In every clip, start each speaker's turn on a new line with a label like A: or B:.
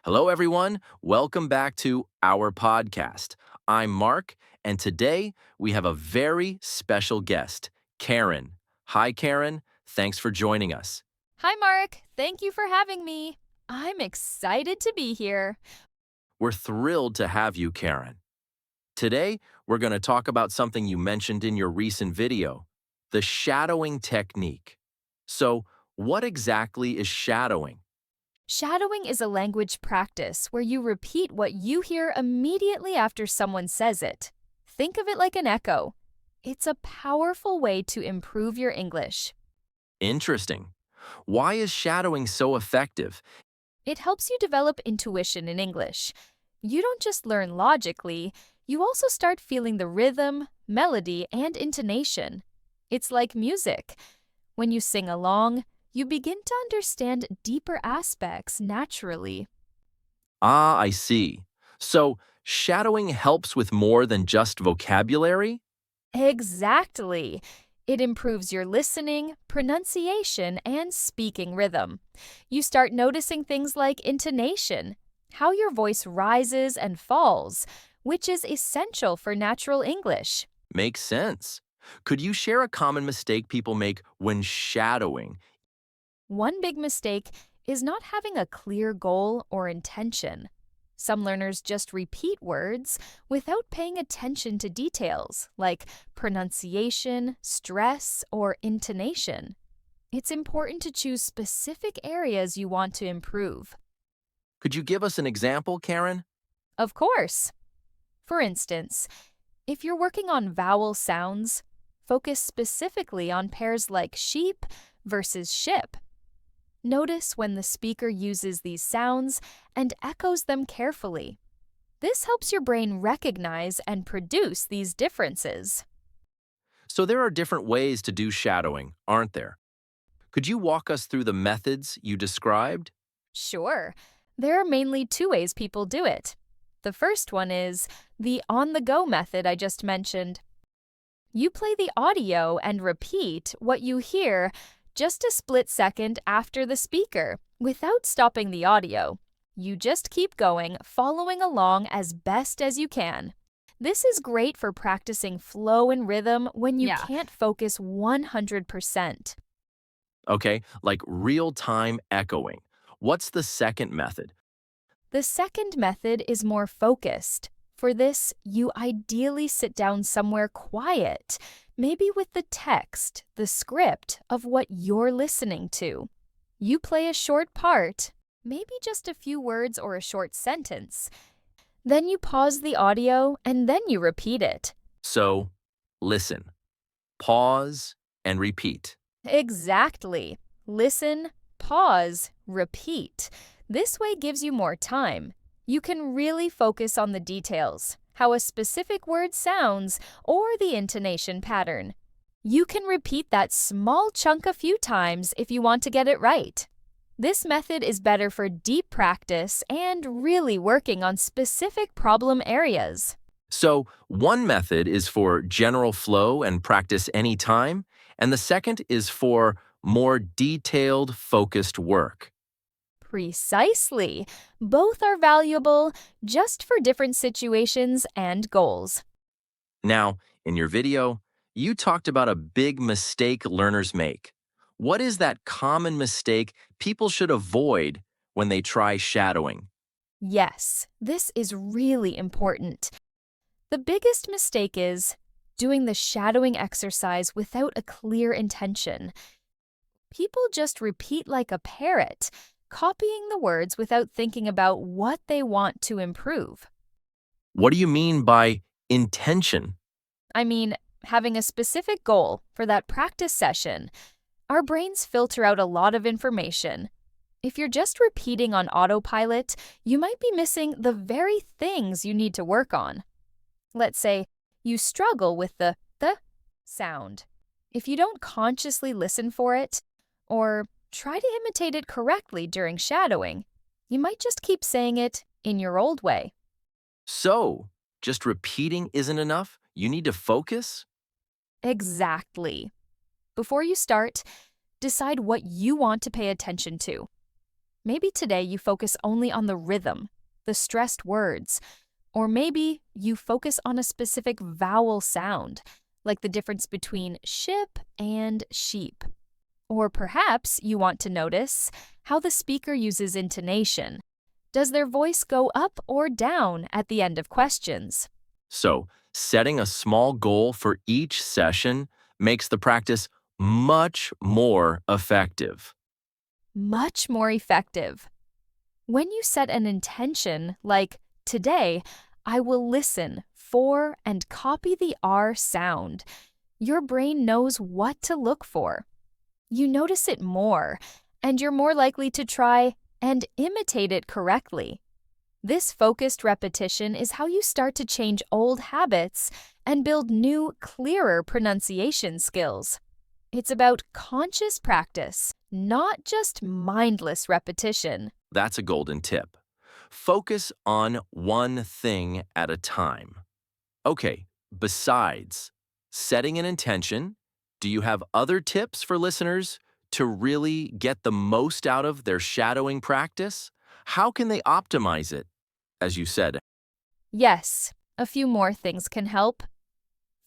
A: Hello, everyone. Welcome back to our podcast. I'm Mark, and today we have a very special guest, Karen. Hi, Karen. Thanks for joining us.
B: Hi, Mark. Thank you for having me. I'm excited to be here.
A: We're thrilled to have you, Karen. Today, we're going to talk about something you mentioned in your recent video, the shadowing technique. So, what exactly is shadowing?
B: Shadowing is a language practice where you repeat what you hear immediately after someone says it. Think of it like an echo. It's a powerful way to improve your English.
A: Interesting. Why is shadowing so effective?
B: It helps you develop intuition in English. You don't just learn logically, you also start feeling the rhythm, melody, and intonation. It's like music. When you sing along, you begin to understand deeper aspects naturally.
A: Ah, I see. So, shadowing helps with more than just vocabulary?
B: Exactly. It improves your listening, pronunciation, and speaking rhythm. You start noticing things like intonation, how your voice rises and falls, which is essential for natural English.
A: Makes sense. Could you share a common mistake people make when shadowing?
B: One big mistake is not having a clear goal or intention. Some learners just repeat words without paying attention to details like pronunciation, stress, or intonation. It's important to choose specific areas you want to improve.
A: Could you give us an example, Karen?
B: Of course. For instance, if you're working on vowel sounds, focus specifically on pairs like sheep versus ship. Notice when the speaker uses these sounds and echoes them carefully. This helps your brain recognize and produce these differences.
A: So, there are different ways to do shadowing, aren't there? Could you walk us through the methods you described?
B: Sure, there are mainly two ways people do it. The first one is the on-the-go method I just mentioned. You play the audio and repeat what you hear just a split second after the speaker, without stopping the audio. You just keep going, following along as best as you can. This is great for practicing flow and rhythm when you can't focus 100%.
A: Okay, like real-time echoing. What's the second method?
B: The second method is more focused. For this, you ideally sit down somewhere quiet, maybe with the text, the script of what you're listening to. You play a short part, maybe just a few words or a short sentence. Then you pause the audio and then you repeat it.
A: So, listen, pause, and repeat.
B: Exactly. Listen, pause, repeat. This way gives you more time. You can really focus on the details, how a specific word sounds, or the intonation pattern. You can repeat that small chunk a few times if you want to get it right. This method is better for deep practice and really working on specific problem areas.
A: So, one method is for general flow and practice anytime, and the second is for more detailed, focused work.
B: Precisely. Both are valuable, just for different situations and goals.
A: Now, in your video, you talked about a big mistake learners make. What is that common mistake people should avoid when they try shadowing?
B: Yes, this is really important. The biggest mistake is doing the shadowing exercise without a clear intention. People just repeat like a parrot, copying the words without thinking about what they want to improve.
A: What do you mean by intention?
B: I mean, having a specific goal for that practice session. Our brains filter out a lot of information. If you're just repeating on autopilot, you might be missing the very things you need to work on. Let's say you struggle with the sound. If you don't consciously listen for it, or try to imitate it correctly during shadowing, you might just keep saying it in your old way.
A: So, just repeating isn't enough? You need to focus?
B: Exactly. Before you start, decide what you want to pay attention to. Maybe today you focus only on the rhythm, the stressed words, or maybe you focus on a specific vowel sound, like the difference between ship and sheep. Or perhaps you want to notice how the speaker uses intonation. Does their voice go up or down at the end of questions?
A: So, setting a small goal for each session makes the practice much more effective.
B: Much more effective. When you set an intention, like today, I will listen for and copy the R sound, your brain knows what to look for. You notice it more, and you're more likely to try and imitate it correctly. This focused repetition is how you start to change old habits and build new, clearer pronunciation skills. It's about conscious practice, not just mindless repetition.
A: That's a golden tip. Focus on one thing at a time. Okay, besides setting an intention, do you have other tips for listeners to really get the most out of their shadowing practice? How can they optimize it? As you said,
B: Yes, a few more things can help.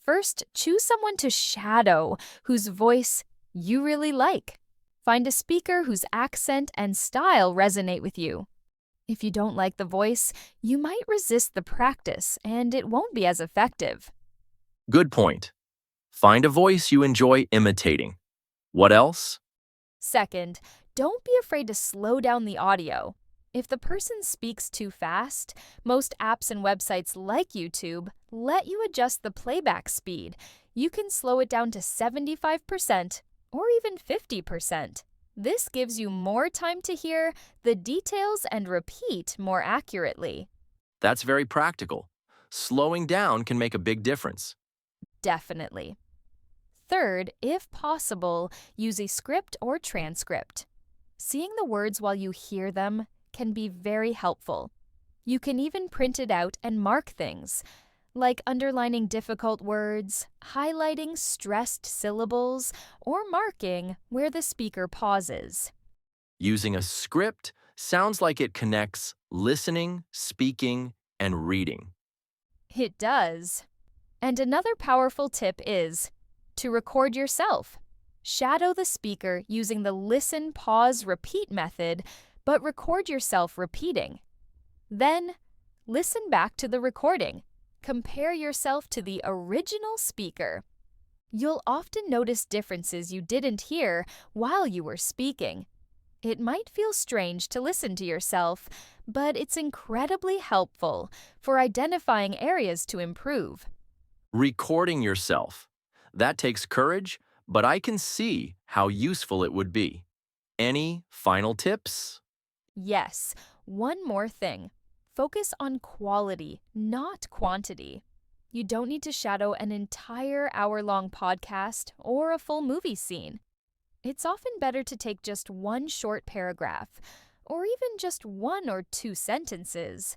B: First, choose someone to shadow whose voice you really like. Find a speaker whose accent and style resonate with you. If you don't like the voice, you might resist the practice and it won't be as effective.
A: good point. Find a voice you enjoy imitating. What else?
B: Second, don't be afraid to slow down the audio. If the person speaks too fast, most apps and websites like YouTube let you adjust the playback speed. You can slow it down to 75% or even 50%. This gives you more time to hear the details and repeat more accurately.
A: That's very practical. Slowing down can make a big difference.
B: Definitely. Third, if possible, use a script or transcript. Seeing the words while you hear them can be very helpful. You can even print it out and mark things, like underlining difficult words, highlighting stressed syllables, or marking where the speaker pauses.
A: Using a script sounds like it connects listening, speaking, and reading.
B: It does. And another powerful tip is to record yourself. Shadow the speaker using the listen, pause, repeat method, but record yourself repeating. Then, listen back to the recording. Compare yourself to the original speaker. You'll often notice differences you didn't hear while you were speaking. It might feel strange to listen to yourself, but it's incredibly helpful for identifying areas to improve.
A: Recording yourself. That takes courage, but I can see how useful it would be. Any final tips?
B: Yes, one more thing. Focus on quality, not quantity. You don't need to shadow an entire hour-long podcast or a full movie scene. It's often better to take just one short paragraph, or even just one or two sentences,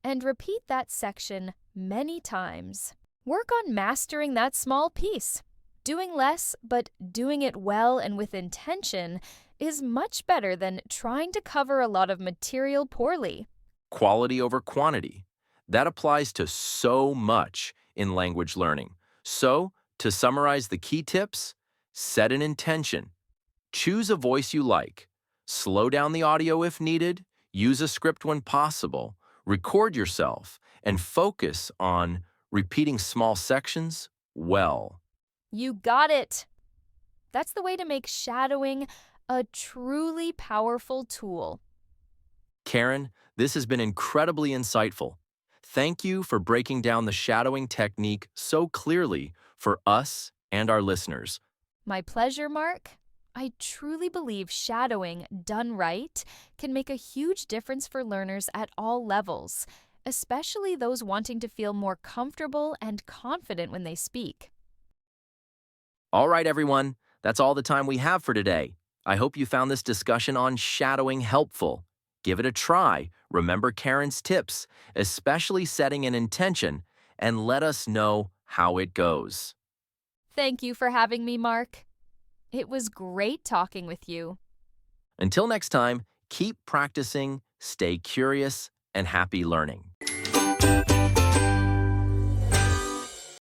B: and repeat that section many times. Work on mastering that small piece. Doing less, but doing it well and with intention is much better than trying to cover a lot of material poorly.
A: Quality over quantity. That applies to so much in language learning. So, to summarize the key tips, set an intention. Choose a voice you like. Slow down the audio if needed. Use a script when possible. Record yourself and focus on repeating small sections well.
B: You got it! That's the way to make shadowing a truly powerful tool.
A: Karen, this has been incredibly insightful. Thank you for breaking down the shadowing technique so clearly for us and our listeners.
B: My pleasure, Marc. I truly believe shadowing, done right, can make a huge difference for learners at all levels, especially those wanting to feel more comfortable and confident when they speak.
A: All right, everyone, that's all the time we have for today. I hope you found this discussion on shadowing helpful. Give it a try. Remember Karen's tips, especially setting an intention, and let us know how it goes.
B: Thank you for having me, Marc. It was great talking with you.
A: Until next time, Keep practicing, stay curious, and happy learning.